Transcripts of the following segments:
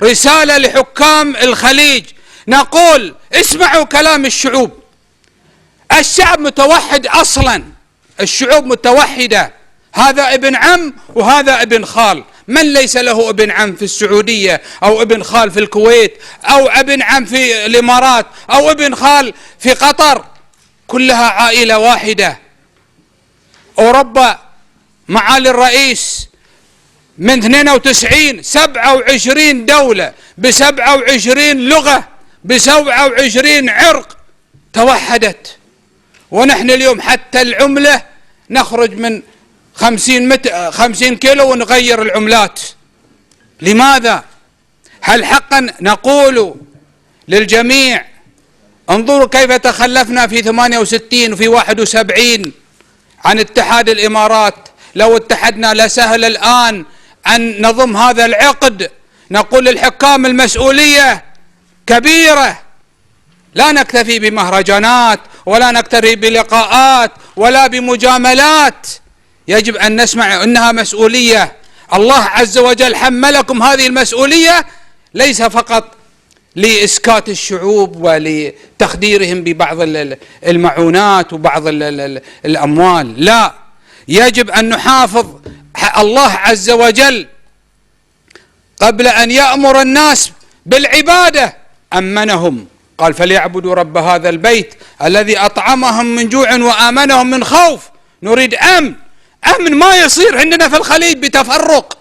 رسالة لحكام الخليج، نقول اسمعوا كلام الشعوب. الشعب متوحد أصلا، الشعوب متوحدة، هذا ابن عم وهذا ابن خال. من ليس له ابن عم في السعودية أو ابن خال في الكويت أو ابن عم في الإمارات أو ابن خال في قطر؟ كلها عائلة واحدة. أوروبا معالي الرئيس من 92 27 دولة ب27 لغة ب27 عرق توحدت. ونحن اليوم حتى العملة نخرج من 50 كيلو ونغير العملات. لماذا؟ هل حقا نقول للجميع انظروا كيف تخلفنا في 68 وفي 71 عن اتحاد الإمارات؟ لو اتحدنا لسهل الآن أن نضم هذا العقد. نقول للحكام المسؤولية كبيرة، لا نكتفي بمهرجانات ولا نكتفي بلقاءات ولا بمجاملات، يجب أن نسمع أنها مسؤولية. الله عز وجل حملكم هذه المسؤولية ليس فقط لإسكات الشعوب ولتخديرهم ببعض المعونات وبعض الأموال، لا، يجب أن نحافظ. الله عز وجل قبل أن يأمر الناس بالعبادة أمنهم، قال فليعبدوا رب هذا البيت الذي أطعمهم من جوع وآمنهم من خوف. نريد أمن ما يصير عندنا في الخليج بتفرق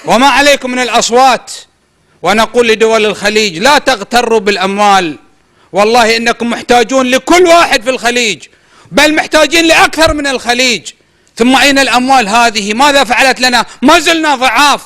وما عليكم من الأصوات. ونقول لدول الخليج لا تغتروا بالأموال، والله إنكم محتاجون لكل واحد في الخليج، بل محتاجين لأكثر من الخليج. ثم أين الأموال هذه؟ ماذا فعلت لنا؟ ما زلنا ضعاف.